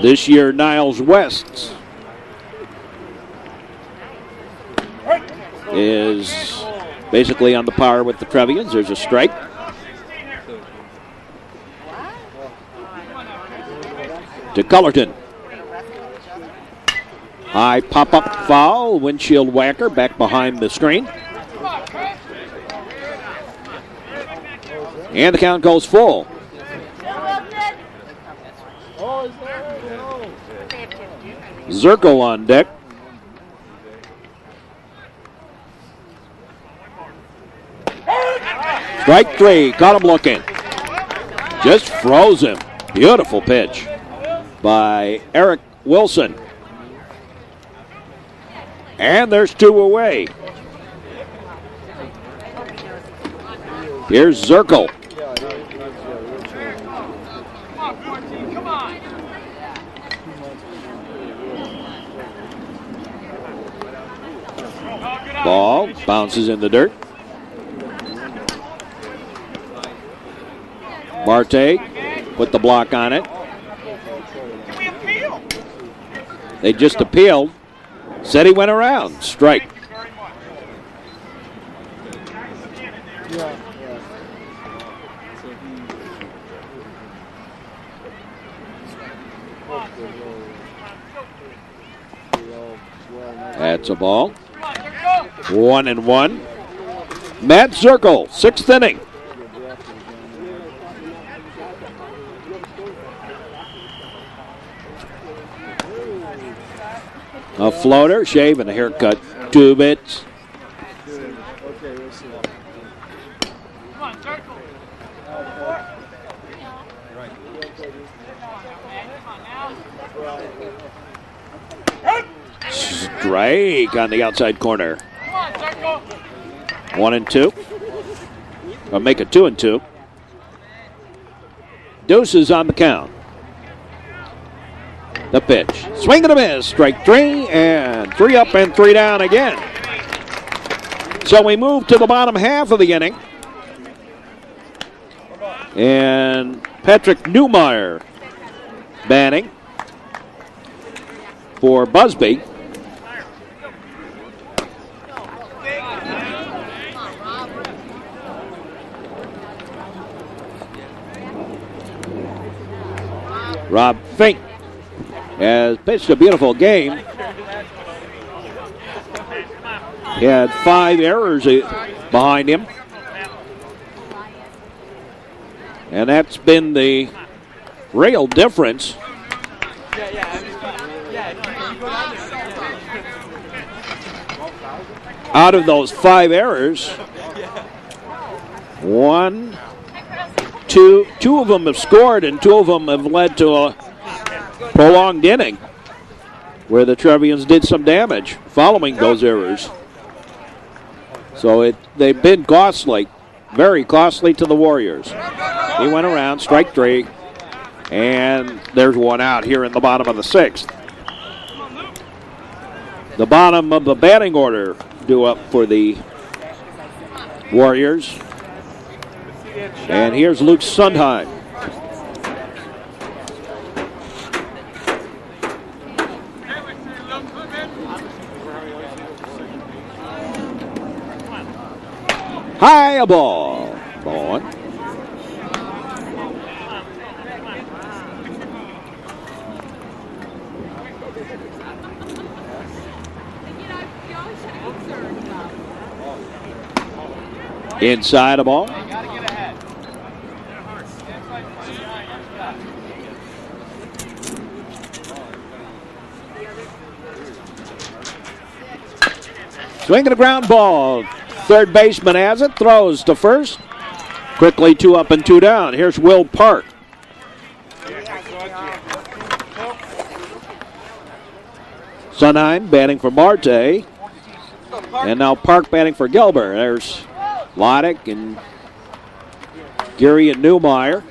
This year, Niles West is basically on the par with the Trevians. There's a strike. To Cullerton. High pop-up foul, windshield whacker back behind the screen. And the count goes full. Zirkle on deck. Strike three, caught him looking. Just froze him. Beautiful pitch by Eric Wilson. And there's two away. Here's Zirkle. Ball bounces in the dirt. Marte put the block on it. They just appealed. Said he went around. Strike. That's a ball. 1-1. Matt Zirkle, sixth inning. A floater, shave, and a haircut. 2 bits. Strike on the outside corner. 1-2. I'll make it 2-2. Deuces on the count. The pitch. Swing and a miss. Strike three, and 3 up and 3 down again. So we move to the bottom half of the inning. And Patrick Newmeyer batting for Busby. Rob Fink has pitched a beautiful game. He had 5 errors behind him. And that's been the real difference. Out of those 5 errors, 1, 2 of them have scored, and 2 of them have led to a prolonged inning where the Trevians did some damage following those errors. So they've been costly, very costly to the Warriors. He went around, strike 3, and there's 1 out here in the bottom of the 6th. The bottom of the batting order due up for the Warriors. And here's Luke Sundheim. High a ball. Ball one. Inside a ball. Swinging a ground ball. Third baseman has it. Throws to first. Quickly 2 up and 2 down. Here's Will Park. Sunheim batting for Marte. And now Park batting for Gilbert. There's Loddick and Geary and Newmeyer.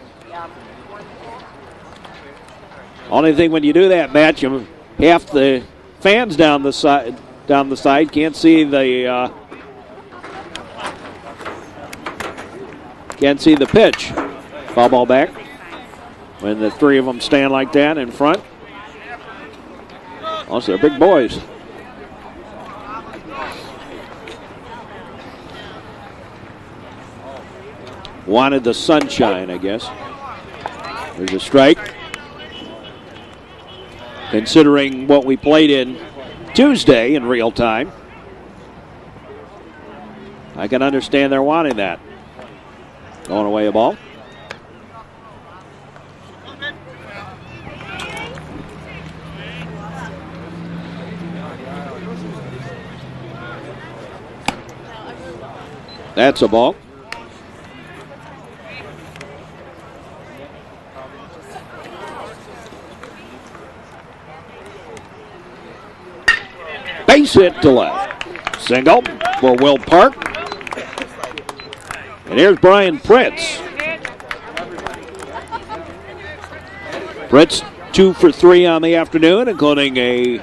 Only thing when you do that, Matt, half the fans down the side can't see the pitch. Foul ball back when the 3 of them stand like that in front. Also, they're big boys. Wanted the sunshine, I guess. There's a strike. Considering what we played in Tuesday in real time, I can understand they're wanting that. Going away a ball. That's a ball. Base hit to left. Single for Will Park. And here's Brian Pritz. Pritz 2 for 3 on the afternoon, including a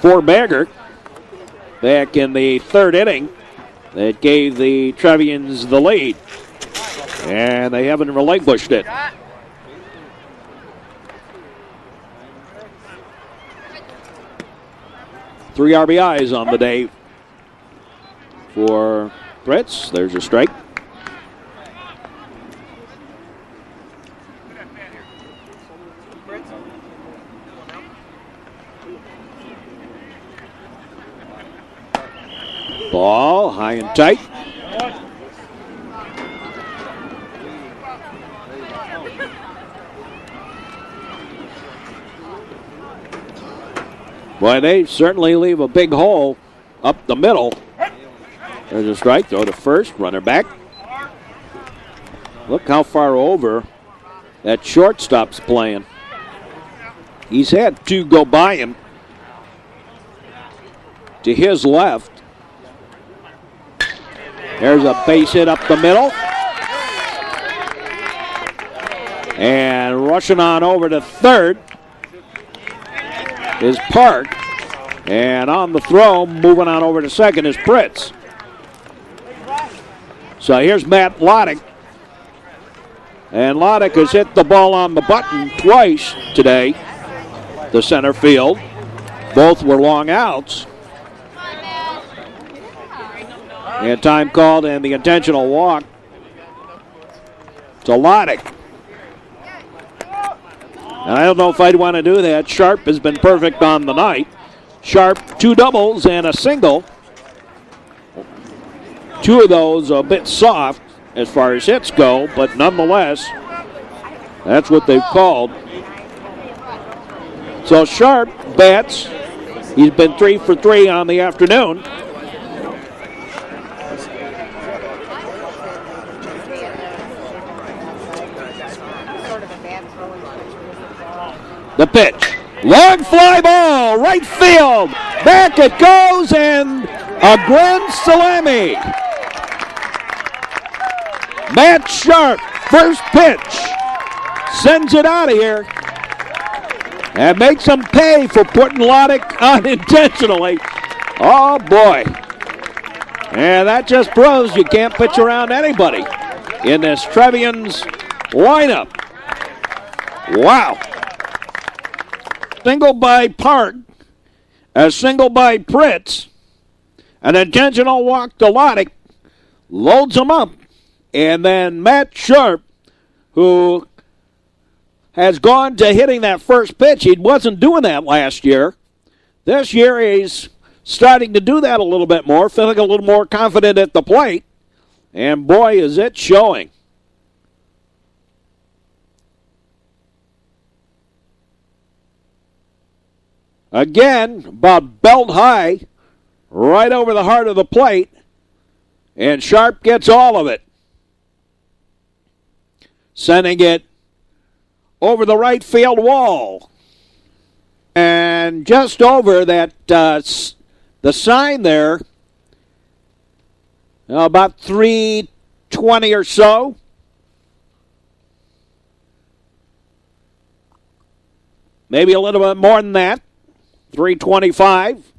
4-bagger back in the 3rd inning that gave the Trevians the lead. And they haven't relinquished it. Three RBIs on the day for Pritz. There's a strike. Ball high and tight. Boy, they certainly leave a big hole up the middle. There's a strike. Throw to first. Runner back. Look how far over that shortstop's playing. He's had 2 go by him. To his left. There's a base hit up the middle. And rushing on over to third is Park. And on the throw, moving on over to second is Pritz. So here's Matt Loddick. And Loddick has hit the ball on the button twice today, the center field. Both were long outs. And time called and the intentional walk to Loddick. And I don't know if I'd want to do that. Sharp has been perfect on the night. Sharp, 2 doubles and a single. 2 of those a bit soft as far as hits go, but nonetheless, that's what they've called. So Sharp bats. He's been 3 for 3 on the afternoon. The pitch. Long fly ball, right field. Back it goes, and a grand salami. Matt Sharp, first pitch. Sends it out of here. And makes him pay for putting Loddick on intentionally. Oh, boy. And that just proves you can't pitch around anybody in this Trevians lineup. Wow. Single by Park, a single by Pritz, an intentional walk to Loddick, loads them up. And then Matt Sharp, who has gone to hitting that first pitch. He wasn't doing that last year. This year he's starting to do that a little bit more, feeling a little more confident at the plate. And boy, is it showing. Again, about belt high, right over the heart of the plate. And Sharp gets all of it. Sending it over the right field wall. And just over that, the sign there, about 320 or so. Maybe a little bit more than that. 325.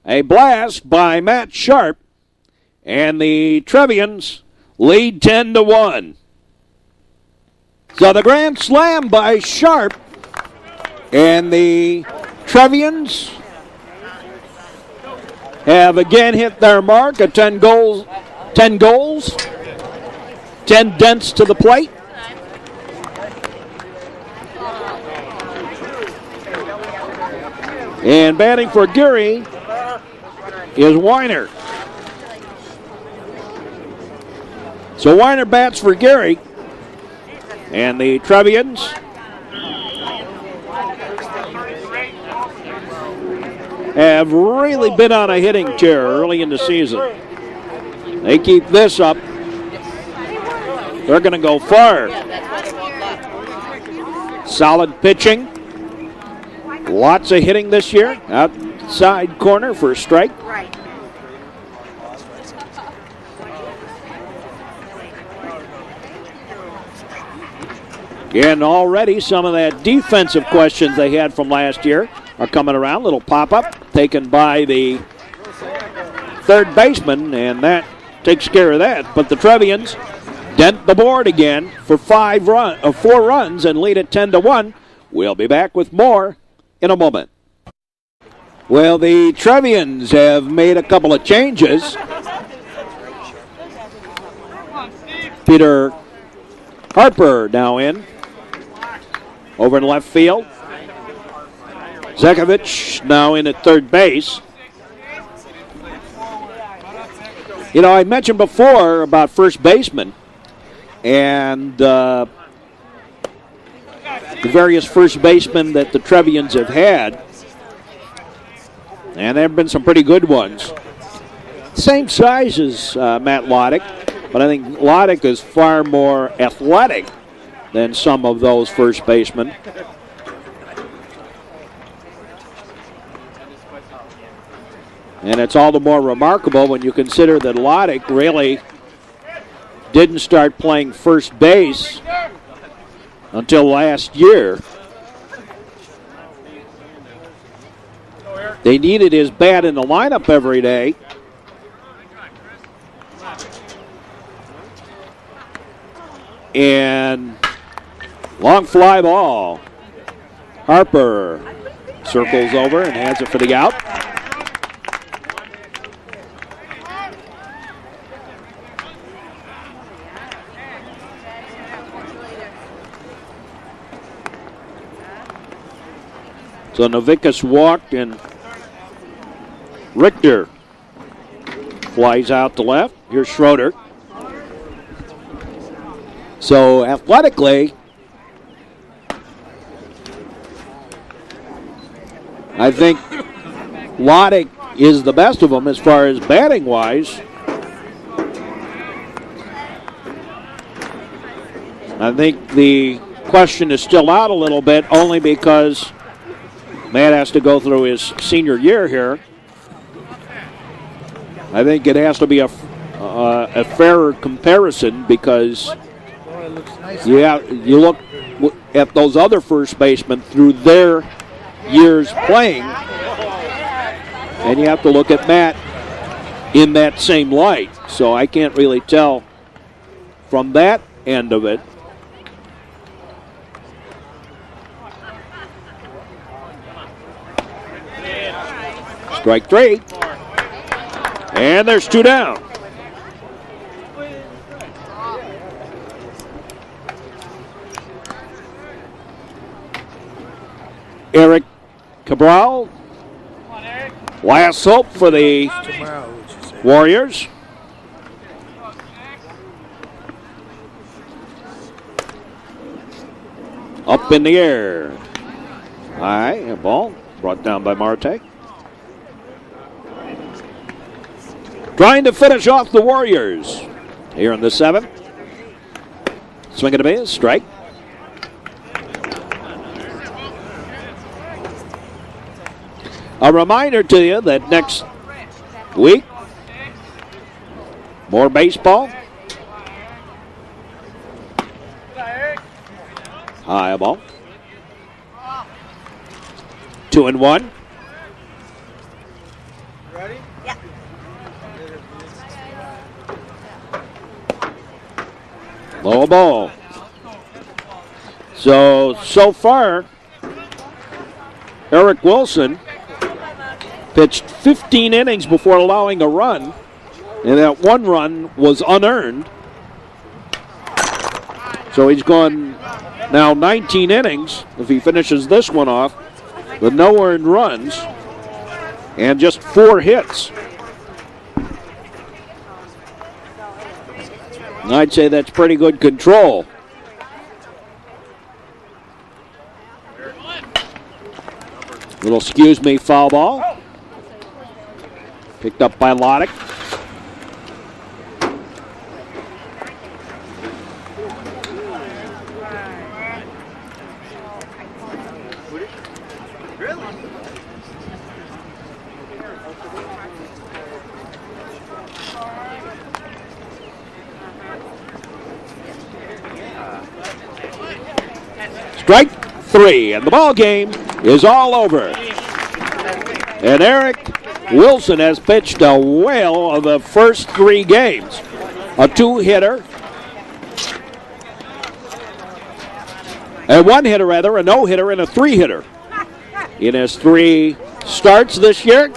A blast by Matt Sharp. And the Trevians lead 10-1. So the grand slam by Sharp, and the Trevians have again hit their mark at 10 goals, 10 dents to the plate. And batting for Geary is Weiner. So Weiner bats for Geary. And the Trevians have really been on a hitting tear early in the season. They keep this up, they're going to go far. Solid pitching. Lots of hitting this year. Outside corner for a strike. And already some of that defensive questions they had from last year are coming around. Little pop-up taken by the third baseman, and that takes care of that. But the Trevians dent the board again for 4 runs and lead it 10-1. We'll be back with more in a moment. Well, the Trevians have made a couple of changes. Peter Harper now in. Over in left field. Zekovich now in at third base. You know, I mentioned before about first baseman and the various first basemen that the Trevians have had. And there have been some pretty good ones. Same size as Matt Loddick, but I think Loddick is far more athletic than some of those first basemen. And it's all the more remarkable when you consider that Loddick really didn't start playing first base until last year. They needed his bat in the lineup every day. And long fly ball. Harper circles over and hands it for the out. So Novikas walked and Richter flies out to left. Here's Schroeder. So athletically, I think Loddick is the best of them as far as batting wise. I think the question is still out a little bit only because Matt has to go through his senior year here. I think it has to be a fairer comparison because you look at those other first basemen through their years playing, and you have to look at Matt in that same light. So I can't really tell from that end of it. Strike three. And there's 2 down. Eric Cabral. Last hope for the Warriors. Up in the air. High, a ball brought down by Marte. Trying to finish off the Warriors here in the 7th. Swing and a miss, strike. A reminder to you that next week, more baseball. High ball. 2-1. Ready? Yeah. Low ball. So far, Eric Wilson pitched 15 innings before allowing a run, and that 1 run was unearned. So he's gone now 19 innings if he finishes this one off with no earned runs and just 4 hits. I'd say that's pretty good control. Little excuse me foul ball. Picked up by Loddick. Strike 3, and the ball game is all over. And Eric Wilson has pitched a whale of the first 3 games. A 2-hitter. A 1-hitter, rather, a no-hitter, and a 3-hitter in his 3 starts this year.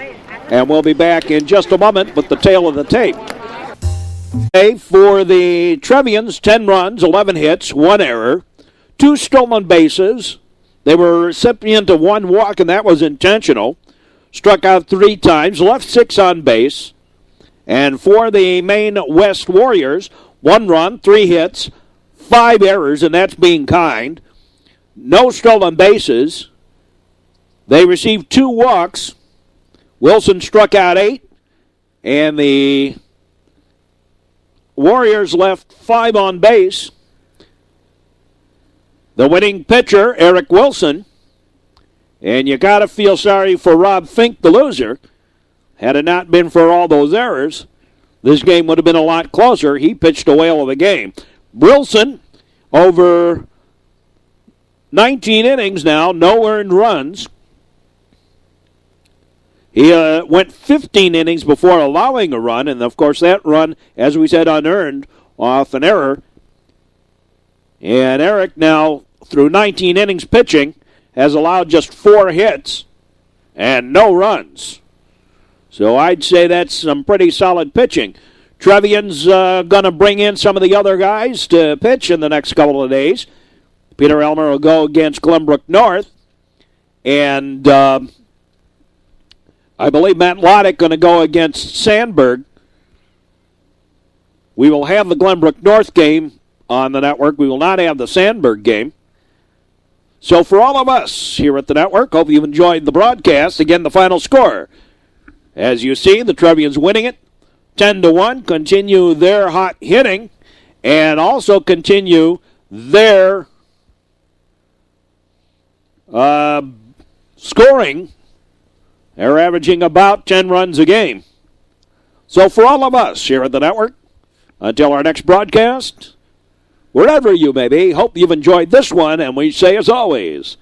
And we'll be back in just a moment with the tail of the tape. For the Trevians, 10 runs, 11 hits, 1 error, 2 stolen bases. They were recipient of 1 walk, and that was intentional. Struck out 3 times, left 6 on base. And for the Maine West Warriors, 1 run, 3 hits, 5 errors, and that's being kind. No stolen bases. They received 2 walks. Wilson struck out 8, and the Warriors left 5 on base. The winning pitcher, Eric Wilson, and you got to feel sorry for Rob Fink, the loser. Had it not been for all those errors, this game would have been a lot closer. He pitched a whale of a game. Wilson, over 19 innings now, no earned runs. He went 15 innings before allowing a run, and of course that run, as we said, unearned off an error. And Eric now, through 19 innings pitching, has allowed just 4 hits and no runs. So I'd say that's some pretty solid pitching. Trevian's going to bring in some of the other guys to pitch in the next couple of days. Peter Elmer will go against Glenbrook North. And I believe Matt Loddick going to go against Sandburg. We will have the Glenbrook North game on the network. We will not have the Sandburg game. So for all of us here at the network, hope you've enjoyed the broadcast. Again, the final score. As you see, the Trevians winning it 10-1, continue their hot hitting, and also continue their scoring. They're averaging about 10 runs a game. So for all of us here at the network, until our next broadcast, wherever you may be, hope you've enjoyed this one, and we say as always,